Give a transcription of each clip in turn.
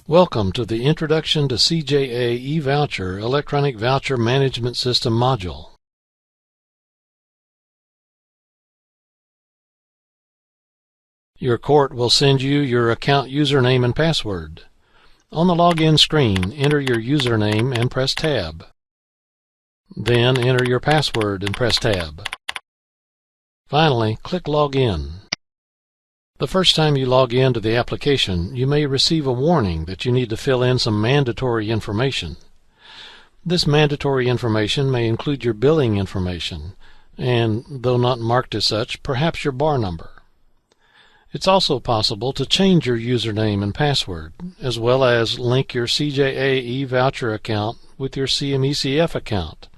Welcome to the Introduction to CJA eVoucher Electronic Voucher Management System module. Your court will send you your account username and password. On the login screen, enter your username and press Tab. Then enter your password and press Tab. Finally, click Login. The first time you log in to the application, you may receive a warning that you need to fill in some mandatory information. This mandatory information may include your billing information, and, though not marked as such, perhaps your bar number. It's also possible to change your username and password, as well as link your CJA eVoucher account with your CMECF account,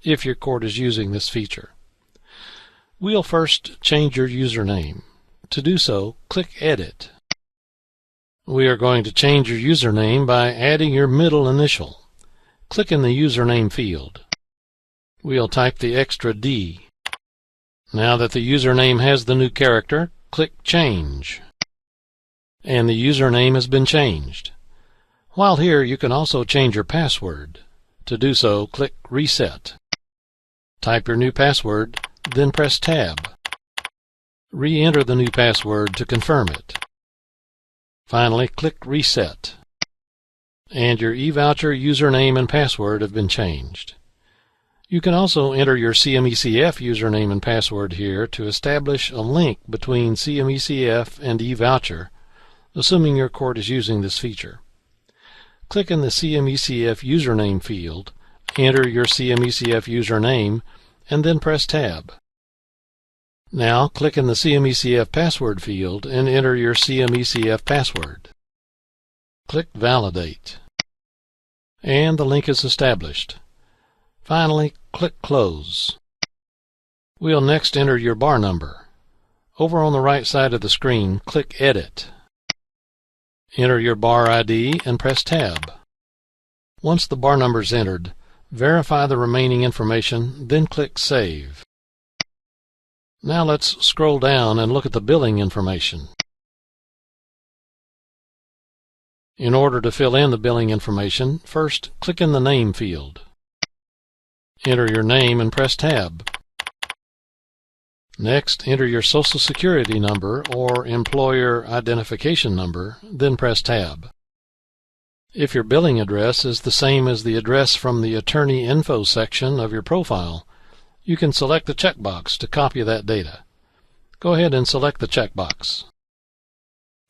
if your court is using this feature. We'll first change your username. To do so, click Edit. We are going to change your username by adding your middle initial. Click in the username field. We'll type the extra D. Now that the username has the new character, click Change. And the username has been changed. While here, you can also change your password. To do so, click Reset. Type your new password, then press Tab. Re-enter the new password to confirm it. Finally, click Reset. And your eVoucher username and password have been changed. You can also enter your CMECF username and password here to establish a link between CMECF and eVoucher, assuming your court is using this feature. Click in the CMECF username field, enter your CMECF username, and then press Tab. Now click in the CMECF password field and enter your CMECF password. Click Validate. And the link is established. Finally, click Close. We'll next enter your bar number. Over on the right side of the screen, click Edit. Enter your bar ID and press Tab. Once the bar number is entered, verify the remaining information, then click Save. Now let's scroll down and look at the billing information. In order to fill in the billing information, first click in the Name field. Enter your name and press Tab. Next, enter your Social Security number or Employer Identification Number, then press Tab. If your billing address is the same as the address from the Attorney Info section of your profile, you can select the checkbox to copy that data. Go ahead and select the checkbox.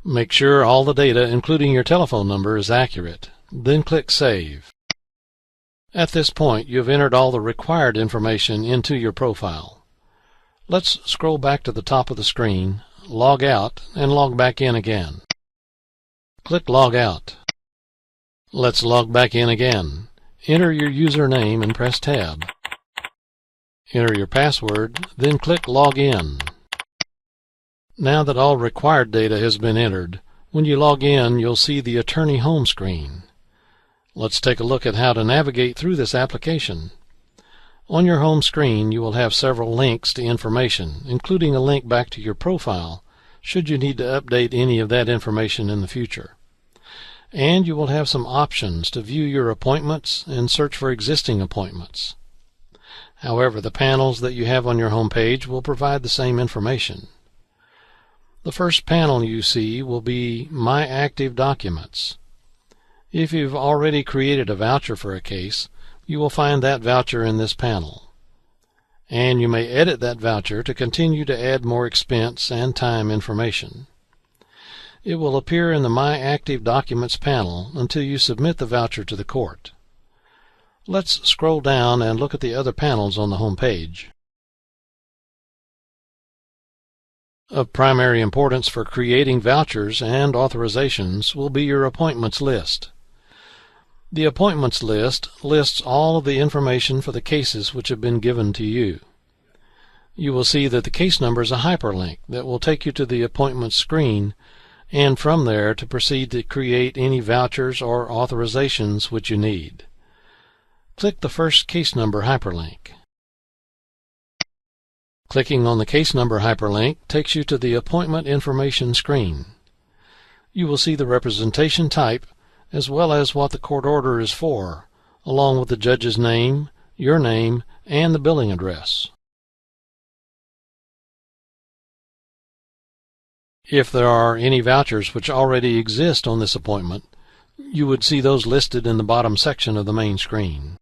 Make sure all the data, including your telephone number, is accurate. Then click Save. At this point, you have entered all the required information into your profile. Let's scroll back to the top of the screen, log out, and log back in again. Click Log Out. Let's log back in again. Enter your username and press Tab. Enter your password, then click Log In. Now that all required data has been entered, when you log in, you'll see the Attorney home screen. Let's take a look at how to navigate through this application. On your home screen, you will have several links to information, including a link back to your profile, should you need to update any of that information in the future. And you will have some options to view your appointments and search for existing appointments. However, the panels that you have on your home page will provide the same information. The first panel you see will be My Active Documents. If you've already created a voucher for a case, you will find that voucher in this panel. And you may edit that voucher to continue to add more expense and time information. It will appear in the My Active Documents panel until you submit the voucher to the court. Let's scroll down and look at the other panels on the home page. Of primary importance for creating vouchers and authorizations will be your appointments list. The appointments list lists all of the information for the cases which have been given to you. You will see that the case number is a hyperlink that will take you to the appointments screen, and from there to proceed to create any vouchers or authorizations which you need. Click the first case number hyperlink. Clicking on the case number hyperlink takes you to the appointment information screen. You will see the representation type as well as what the court order is for, along with the judge's name, your name, and the billing address. If there are any vouchers which already exist on this appointment, you would see those listed in the bottom section of the main screen.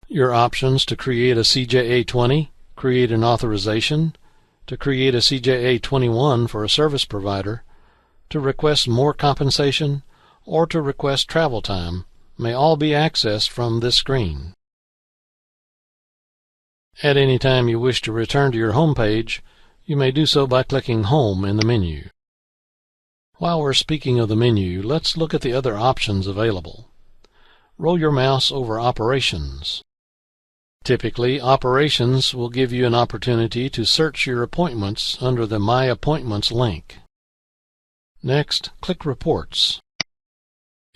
Your options to create a CJA 20, create an authorization, to create a CJA 21 for a service provider, to request more compensation, or to request travel time may all be accessed from this screen. At any time you wish to return to your home page, you may do so by clicking Home in the menu. While we're speaking of the menu, let's look at the other options available. Roll your mouse over Operations. Typically, Operations will give you an opportunity to search your appointments under the My Appointments link. Next, click Reports.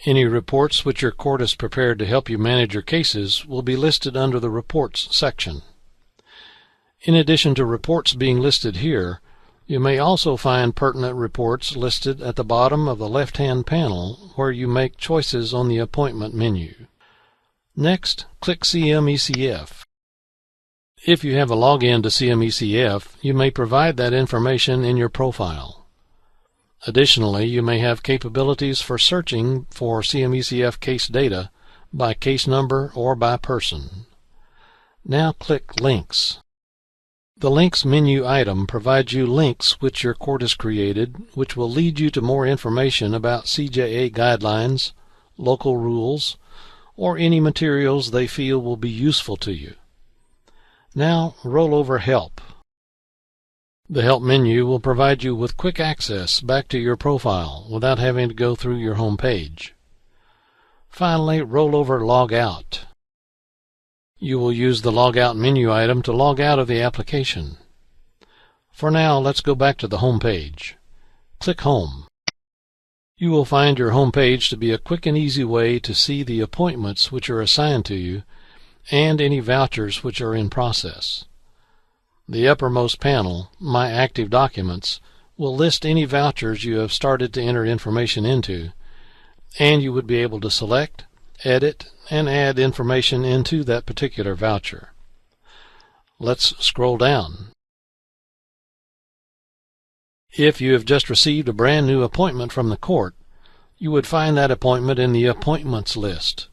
Any reports which your court has prepared to help you manage your cases will be listed under the Reports section. In addition to reports being listed here, you may also find pertinent reports listed at the bottom of the left-hand panel where you make choices on the appointment menu. Next, click CMECF. If you have a login to CMECF, you may provide that information in your profile. Additionally, you may have capabilities for searching for CMECF case data by case number or by person. Now click Links. The Links menu item provides you links which your court has created, which will lead you to more information about CJA guidelines, local rules, or any materials they feel will be useful to you. Now roll over Help. The Help menu will provide you with quick access back to your profile without having to go through your home page. Finally, roll over Log Out. You will use the Log Out menu item to log out of the application. For now, let's go back to the home page. Click Home. You will find your home page to be a quick and easy way to see the appointments which are assigned to you and any vouchers which are in process. The uppermost panel, My Active Documents, will list any vouchers you have started to enter information into, and you would be able to select, edit, and add information into that particular voucher. Let's scroll down. If you have just received a brand new appointment from the court, you would find that appointment in the Appointments list.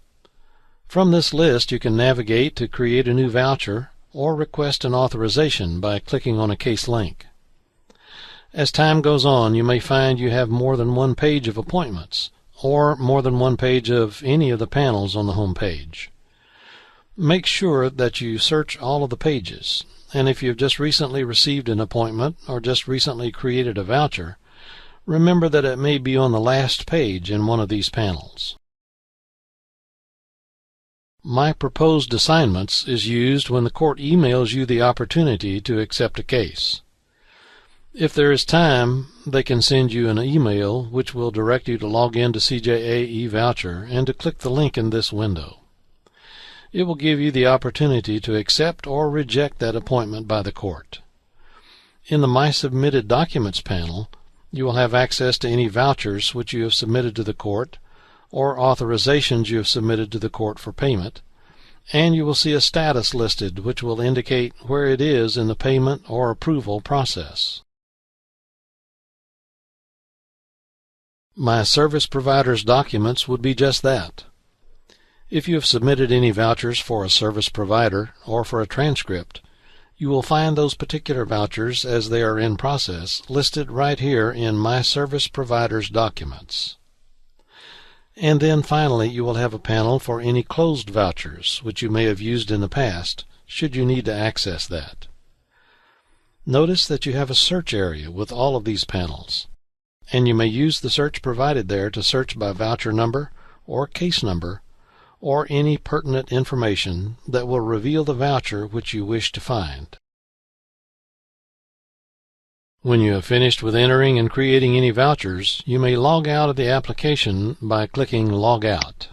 From this list, you can navigate to create a new voucher or request an authorization by clicking on a case link. As time goes on, you may find you have more than one page of appointments, or more than one page of any of the panels on the home page. Make sure that you search all of the pages, and if you've just recently received an appointment or just recently created a voucher, remember that it may be on the last page in one of these panels. My Proposed Assignments is used when the court emails you the opportunity to accept a case. If there is time, they can send you an email which will direct you to log in to CJA eVoucher and to click the link in this window. It will give you the opportunity to accept or reject that appointment by the court. In the My Submitted Documents panel, you will have access to any vouchers which you have submitted to the court or authorizations you have submitted to the court for payment, and you will see a status listed which will indicate where it is in the payment or approval process. My Service Provider's Documents would be just that. If you have submitted any vouchers for a service provider or for a transcript, you will find those particular vouchers as they are in process listed right here in My Service Provider's Documents. And then finally you will have a panel for any closed vouchers which you may have used in the past, should you need to access that. Notice that you have a search area with all of these panels, and you may use the search provided there to search by voucher number or case number or any pertinent information that will reveal the voucher which you wish to find. When you have finished with entering and creating any vouchers, you may log out of the application by clicking Log Out.